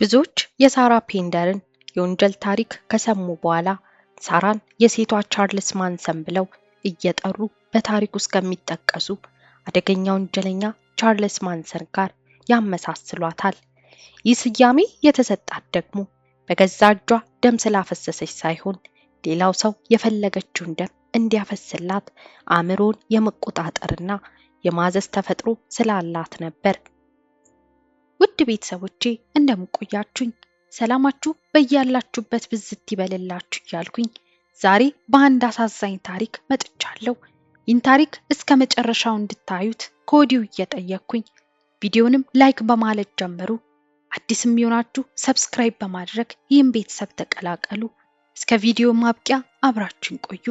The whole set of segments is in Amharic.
ብዙዎች የሳራ ፔንደርን የወንጀል ታሪክ ከሰሙ በኋላ ሳራን የሴቷ ቻርልስ ማንሰን ብለው እየጠሩ በታሪክ ውስጥ ከሚጠቀሱ አደገኛ ወንጀለኛ ቻርልስ ማንሰን ጋር ያመሳስሏታል። ይህ ስያሜ የተሰጣት ደግሞ በገዛ እጇ ደም ስላፈሰሰች ሳይሆን ሌላው ሰው የፈለገችውን ደም እንዲያፈስላት አእምሮን የመቆጣጠርና የማዘዝ ተፈጥሮ ስላላት ነበር። ውድ ቤተሰቦቼ እንደምቆያችሁኝ ሰላማችሁ በያላችሁበት ብዝት ይበልላችሁ እያልኩኝ ዛሬ በአንድ አሳዛኝ ታሪክ መጥቻለሁ። ይህን ታሪክ እስከ መጨረሻው እንድታዩት ከወዲሁ እየጠየቅኩኝ ቪዲዮንም ላይክ በማለት ጀምሩ። አዲስም ይሆናችሁ ሰብስክራይብ በማድረግ ይህን ቤተሰብ ተቀላቀሉ። እስከ ቪዲዮ ማብቂያ አብራችሁን ቆዩ።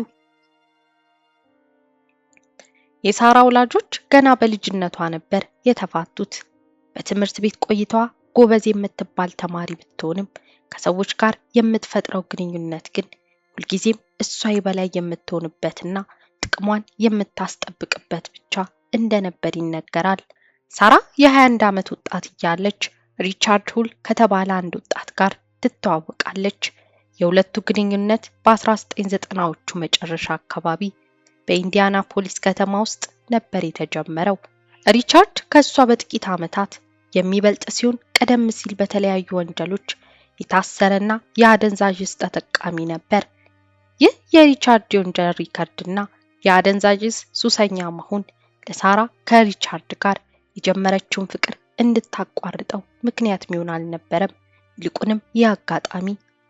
የሳራ ወላጆች ገና በልጅነቷ ነበር የተፋቱት። በትምህርት ቤት ቆይታዋ ጎበዝ የምትባል ተማሪ ብትሆንም ከሰዎች ጋር የምትፈጥረው ግንኙነት ግን ሁልጊዜም እሷ የበላይ የምትሆንበትና ጥቅሟን የምታስጠብቅበት ብቻ እንደነበር ይነገራል። ሳራ የ21 ዓመት ወጣት እያለች ሪቻርድ ሁል ከተባለ አንድ ወጣት ጋር ትተዋወቃለች። የሁለቱ ግንኙነት በ1990ዎቹ መጨረሻ አካባቢ በኢንዲያናፖሊስ ከተማ ውስጥ ነበር የተጀመረው። ሪቻርድ ከሷ በጥቂት ዓመታት የሚበልጥ ሲሆን ቀደም ሲል በተለያዩ ወንጀሎች የታሰረና የአደንዛዥ ዕፅ ተጠቃሚ ነበር። ይህ የሪቻርድ የወንጀል ሪከርድና የአደንዛዥ ዕፅ ሱሰኛ መሆን ለሳራ ከሪቻርድ ጋር የጀመረችውን ፍቅር እንድታቋርጠው ምክንያት ሚሆን አልነበረም። ይልቁንም ይህ አጋጣሚ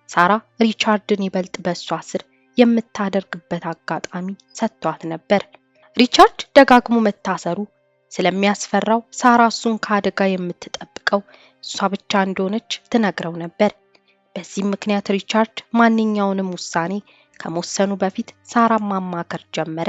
ሳራ ሪቻርድን ይበልጥ በሷ ስር የምታደርግበት አጋጣሚ ሰጥቷት ነበር። ሪቻርድ ደጋግሞ መታሰሩ ስለሚያስፈራው ሳራ እሱን ከአደጋ የምትጠብቀው እሷ ብቻ እንደሆነች ትነግረው ነበር። በዚህ ምክንያት ሪቻርድ ማንኛውንም ውሳኔ ከመወሰኑ በፊት ሳራን ማማከር ጀመረ።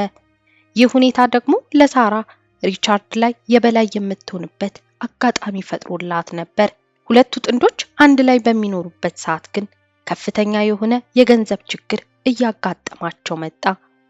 ይህ ሁኔታ ደግሞ ለሳራ ሪቻርድ ላይ የበላይ የምትሆንበት አጋጣሚ ፈጥሮላት ነበር። ሁለቱ ጥንዶች አንድ ላይ በሚኖሩበት ሰዓት ግን ከፍተኛ የሆነ የገንዘብ ችግር እያጋጠማቸው መጣ።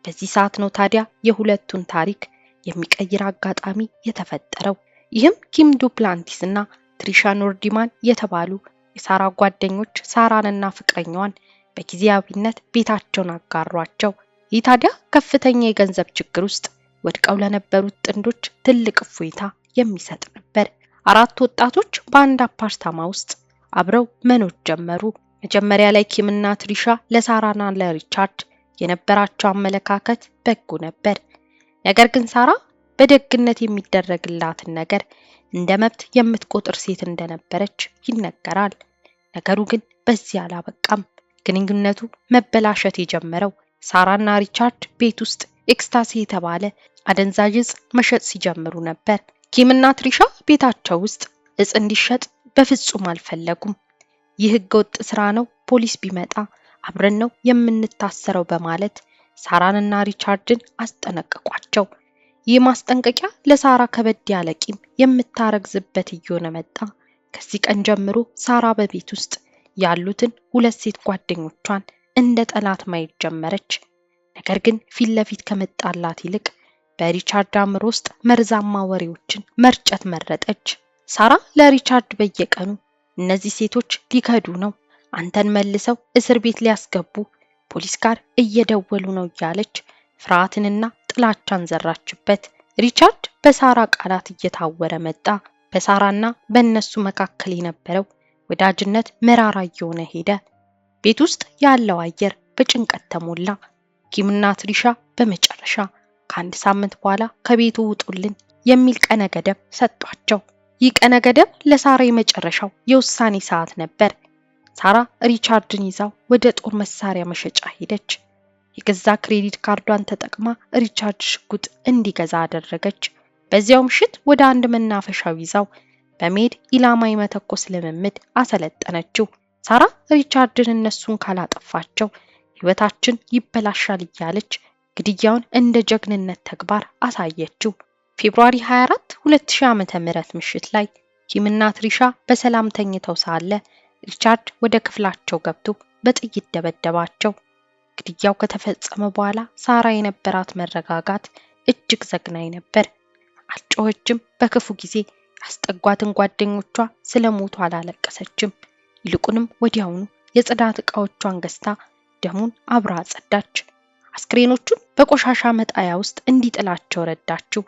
በዚህ ሰዓት ነው ታዲያ የሁለቱን ታሪክ የሚቀይር አጋጣሚ የተፈጠረው። ይህም ኪም ዱፕላንቲስ እና ትሪሻ ኖርዲማን የተባሉ የሳራ ጓደኞች ሳራንና ፍቅረኛዋን በጊዜያዊነት ቤታቸውን አጋሯቸው። ይህ ታዲያ ከፍተኛ የገንዘብ ችግር ውስጥ ወድቀው ለነበሩት ጥንዶች ትልቅ እፎይታ የሚሰጥ ነበር። አራት ወጣቶች በአንድ አፓርታማ ውስጥ አብረው መኖር ጀመሩ። መጀመሪያ ላይ ኪም እና ትሪሻ ለሳራና ለሪቻርድ የነበራቸው አመለካከት በጎ ነበር። ነገር ግን ሳራ በደግነት የሚደረግላትን ነገር እንደ መብት የምትቆጥር ሴት እንደነበረች ይነገራል። ነገሩ ግን በዚህ አላበቃም። ግንኙነቱ መበላሸት የጀመረው ሳራና ሪቻርድ ቤት ውስጥ ኤክስታሲ የተባለ አደንዛዥ ዕፅ መሸጥ ሲጀምሩ ነበር። ኪምና ትሪሻ ቤታቸው ውስጥ ዕፅ እንዲሸጥ በፍጹም አልፈለጉም። ይህ ህገወጥ ስራ ነው፣ ፖሊስ ቢመጣ አብረን ነው የምንታሰረው በማለት ሳራንና ሪቻርድን አስጠነቀቋቸው። ይህ ማስጠንቀቂያ ለሳራ ከበድ ያለ ቂም የምታረግዝበት እየሆነ መጣ። ከዚህ ቀን ጀምሮ ሳራ በቤት ውስጥ ያሉትን ሁለት ሴት ጓደኞቿን እንደ ጠላት ማየት ጀመረች። ነገር ግን ፊት ለፊት ከመጣላት ይልቅ በሪቻርድ አእምሮ ውስጥ መርዛማ ወሬዎችን መርጨት መረጠች። ሳራ ለሪቻርድ በየቀኑ እነዚህ ሴቶች ሊከዱ ነው፣ አንተን መልሰው እስር ቤት ሊያስገቡ ፖሊስ ጋር እየደወሉ ነው እያለች ፍርሃትንና ጥላቻን ዘራችበት። ሪቻርድ በሳራ ቃላት እየታወረ መጣ። በሳራና በእነሱ መካከል የነበረው ወዳጅነት መራራ እየሆነ ሄደ። ቤት ውስጥ ያለው አየር በጭንቀት ተሞላ። ኪምና ትሪሻ በመጨረሻ ከአንድ ሳምንት በኋላ ከቤቱ ውጡልን የሚል ቀነ ገደብ ሰጧቸው። ይህ ቀነ ገደብ ለሳራ የመጨረሻው የውሳኔ ሰዓት ነበር። ሳራ ሪቻርድን ይዛው ወደ ጦር መሳሪያ መሸጫ ሄደች። የገዛ ክሬዲት ካርዷን ተጠቅማ ሪቻርድ ሽጉጥ እንዲገዛ አደረገች። በዚያው ምሽት ወደ አንድ መናፈሻው ይዛው በመሄድ ኢላማ የመተኮስ ልምምድ አሰለጠነችው። ሳራ ሪቻርድን እነሱን ካላጠፋቸው ህይወታችን ይበላሻል እያለች ግድያውን እንደ ጀግንነት ተግባር አሳየችው። ፌብሩዋሪ 24 2000 ዓመተ ምህረት ምሽት ላይ ኪምና ትሪሻ በሰላም ተኝተው ሳለ ሪቻርድ ወደ ክፍላቸው ገብቶ በጥይት ደበደባቸው። ግድያው ከተፈጸመ በኋላ ሳራ የነበራት መረጋጋት እጅግ ዘግናኝ ነበር። አልጮኸችም። በክፉ ጊዜ ያስጠጓትን ጓደኞቿ ስለሞቱ አላለቀሰችም። ይልቁንም ወዲያውኑ የጽዳት ዕቃዎቿን ገዝታ ደሙን አብራ አጸዳች። አስክሬኖቹን በቆሻሻ መጣያ ውስጥ እንዲጥላቸው ረዳችው።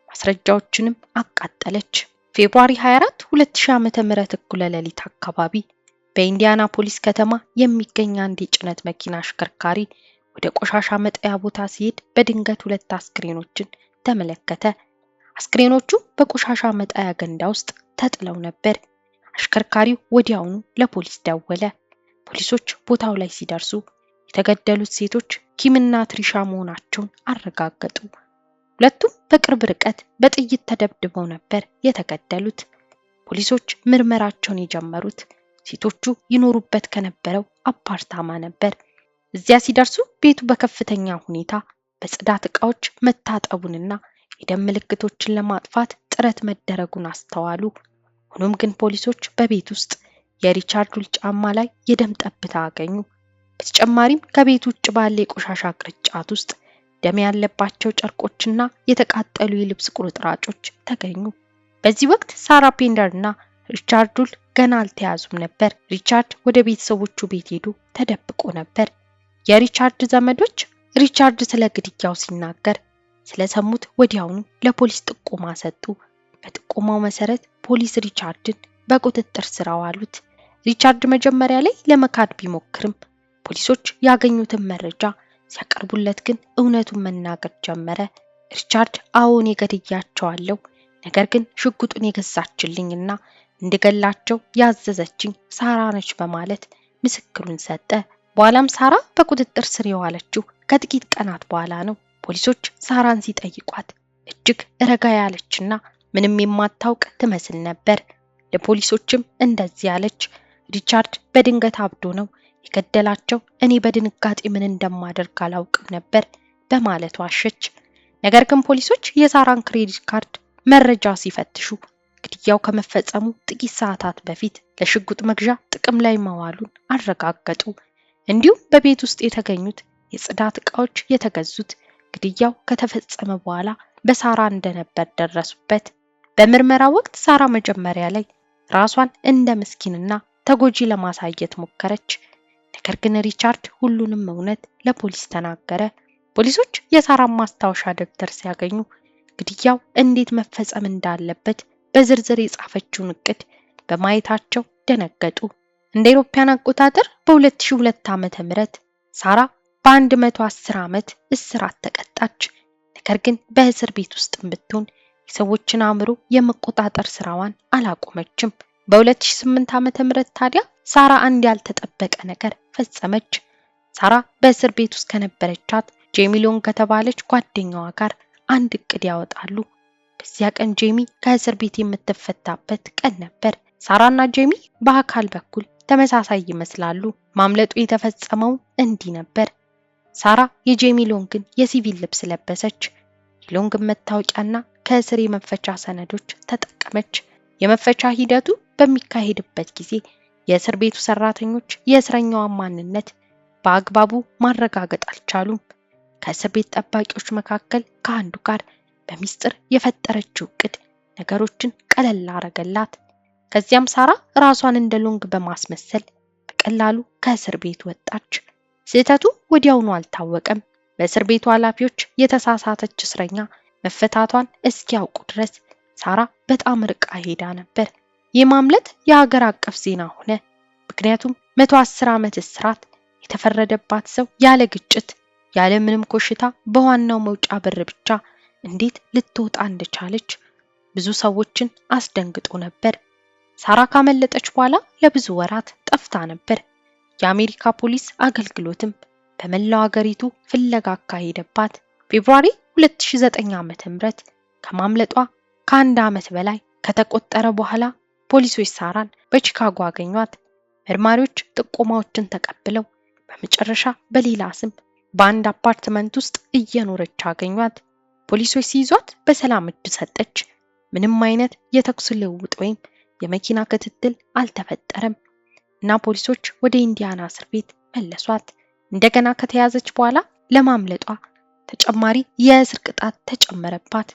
ማስረጃዎችንም አቃጠለች። ፌብሩዋሪ 24 2000 ዓመተ ምህረት እኩለ ሌሊት አካባቢ በኢንዲያናፖሊስ ከተማ የሚገኝ አንድ የጭነት መኪና አሽከርካሪ ወደ ቆሻሻ መጣያ ቦታ ሲሄድ በድንገት 2 አስክሬኖችን ተመለከተ። አስክሬኖቹ በቆሻሻ መጣያ ገንዳ ውስጥ ተጥለው ነበር። አሽከርካሪው ወዲያውኑ ለፖሊስ ደወለ። ፖሊሶች ቦታው ላይ ሲደርሱ የተገደሉት ሴቶች ኪምና ትሪሻ መሆናቸውን አረጋገጡ። ሁለቱም በቅርብ ርቀት በጥይት ተደብድበው ነበር የተገደሉት። ፖሊሶች ምርመራቸውን የጀመሩት ሴቶቹ ይኖሩበት ከነበረው አፓርታማ ነበር። እዚያ ሲደርሱ ቤቱ በከፍተኛ ሁኔታ በጽዳት ዕቃዎች መታጠቡንና የደም ምልክቶችን ለማጥፋት ጥረት መደረጉን አስተዋሉ። ሆኖም ግን ፖሊሶች በቤት ውስጥ የሪቻርድ ጫማ ላይ የደም ጠብታ አገኙ። በተጨማሪም ከቤት ውጭ ባለ የቆሻሻ ቅርጫት ውስጥ ደም ያለባቸው ጨርቆችና የተቃጠሉ የልብስ ቁርጥራጮች ተገኙ። በዚህ ወቅት ሳራ ፔንደርና ሪቻርድ ገና አልተያዙም ነበር። ሪቻርድ ወደ ቤተሰቦቹ ቤት ሄዶ ተደብቆ ነበር። የሪቻርድ ዘመዶች ሪቻርድ ስለ ግድያው ሲናገር ስለሰሙት ወዲያውኑ ለፖሊስ ጥቆማ ሰጡ። በጥቆማው መሰረት ፖሊስ ሪቻርድን በቁጥጥር ስር አዋሉት። ሪቻርድ መጀመሪያ ላይ ለመካድ ቢሞክርም ፖሊሶች ያገኙትን መረጃ ሲያቀርቡለት ግን እውነቱን መናገር ጀመረ። ሪቻርድ አዎን ገድያቸዋለሁ፣ ነገር ግን ሽጉጡን የገዛችልኝና እንድገላቸው ያዘዘችኝ ሳራ ነች በማለት ምስክሩን ሰጠ። በኋላም ሳራ በቁጥጥር ስር የዋለችው ከጥቂት ቀናት በኋላ ነው። ፖሊሶች ሳራን ሲጠይቋት እጅግ ረጋ ያለችና ምንም የማታውቅ ትመስል ነበር። ለፖሊሶችም እንደዚህ ያለች፣ ሪቻርድ በድንገት አብዶ ነው የገደላቸው፣ እኔ በድንጋጤ ምን እንደማደርግ አላውቅም ነበር በማለት ዋሸች። ነገር ግን ፖሊሶች የሳራን ክሬዲት ካርድ መረጃ ሲፈትሹ ግድያው ከመፈጸሙ ጥቂት ሰዓታት በፊት ለሽጉጥ መግዣ ጥቅም ላይ መዋሉን አረጋገጡ። እንዲሁም በቤት ውስጥ የተገኙት የጽዳት ዕቃዎች የተገዙት ግድያው ከተፈጸመ በኋላ በሳራ እንደነበር ደረሱበት። በምርመራ ወቅት ሳራ መጀመሪያ ላይ ራሷን እንደ ምስኪንና ተጎጂ ለማሳየት ሞከረች። ነገር ግን ሪቻርድ ሁሉንም እውነት ለፖሊስ ተናገረ። ፖሊሶች የሳራን ማስታወሻ ደብተር ሲያገኙ ግድያው እንዴት መፈጸም እንዳለበት በዝርዝር የጻፈችውን እቅድ በማየታቸው ደነገጡ። እንደ አውሮፓውያን አቆጣጠር በ2002 ዓመተ ምህረት ሳራ በ110 ዓመት እስራት ተቀጣች። ነገር ግን በእስር ቤት ውስጥም ብትሆን የሰዎችን አእምሮ የመቆጣጠር ስራዋን አላቆመችም። በ2008 ዓመተ ምህረት ታዲያ ሳራ አንድ ያልተጠበቀ ነገር ፈጸመች። ሳራ በእስር ቤት ውስጥ ከነበረቻት ጄሚ ሎንግ ከተባለች ጓደኛዋ ጋር አንድ እቅድ ያወጣሉ። በዚያ ቀን ጄሚ ከእስር ቤት የምትፈታበት ቀን ነበር። ሳራና ጄሚ በአካል በኩል ተመሳሳይ ይመስላሉ። ማምለጡ የተፈጸመው እንዲህ ነበር። ሳራ የጄሚ ሎንግን የሲቪል ልብስ ለበሰች። የሎንግን መታወቂያና ከእስር የመፈቻ ሰነዶች ተጠቀመች። የመፈቻ ሂደቱ በሚካሄድበት ጊዜ የእስር ቤቱ ሰራተኞች የእስረኛዋን ማንነት በአግባቡ ማረጋገጥ አልቻሉም። ከእስር ቤት ጠባቂዎች መካከል ከአንዱ ጋር በሚስጥር የፈጠረችው እቅድ ነገሮችን ቀለል አረገላት። ከዚያም ሳራ ራሷን እንደ ሎንግ በማስመሰል በቀላሉ ከእስር ቤት ወጣች። ስህተቱ ወዲያውኑ አልታወቀም። በእስር ቤቱ ኃላፊዎች የተሳሳተች እስረኛ መፈታቷን እስኪያውቁ ድረስ ሳራ በጣም ርቃ ሄዳ ነበር። ይህ ማምለጥ የሀገር አቀፍ ዜና ሆነ። ምክንያቱም 110 ዓመት እስራት የተፈረደባት ሰው ያለ ግጭት ያለ ምንም ኮሽታ በዋናው መውጫ በር ብቻ እንዴት ልትወጣ እንደቻለች ብዙ ሰዎችን አስደንግጦ ነበር። ሳራ ካመለጠች በኋላ ለብዙ ወራት ጠፍታ ነበር። የአሜሪካ ፖሊስ አገልግሎትም በመላው ሀገሪቱ ፍለጋ አካሄደባት። ፌብሩዋሪ 2009 ዓመተ ምህረት ከማምለጧ ከአንድ ዓመት በላይ ከተቆጠረ በኋላ ፖሊሶች ሳራን በቺካጎ አገኟት። መርማሪዎች ጥቆማዎችን ተቀብለው በመጨረሻ በሌላ ስም በአንድ አፓርትመንት ውስጥ እየኖረች አገኟት። ፖሊሶች ሲይዟት በሰላም እጅ ሰጠች። ምንም አይነት የተኩስ ልውውጥ ወይም የመኪና ክትትል አልተፈጠረም እና ፖሊሶች ወደ ኢንዲያና እስር ቤት መለሷት። እንደገና ከተያዘች በኋላ ለማምለጧ ተጨማሪ የእስር ቅጣት ተጨመረባት።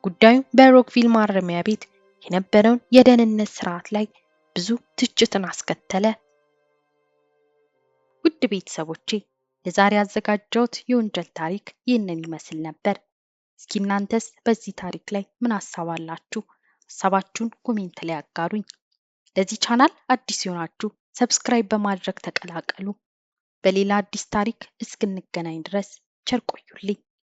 ጉዳዩ በሮክቪል ማረሚያ ቤት የነበረውን የደህንነት ስርዓት ላይ ብዙ ትችትን አስከተለ። ውድ ቤተሰቦቼ ለዛሬ ያዘጋጀሁት የወንጀል ታሪክ ይህንን ይመስል ነበር። እስኪ እናንተስ በዚህ ታሪክ ላይ ምን ሀሳብ አላችሁ? ሀሳባችሁን ኮሜንት ላይ አጋሩኝ። ለዚህ ቻናል አዲስ የሆናችሁ ሰብስክራይብ በማድረግ ተቀላቀሉ። በሌላ አዲስ ታሪክ እስክንገናኝ ድረስ ቸር ቆዩልኝ።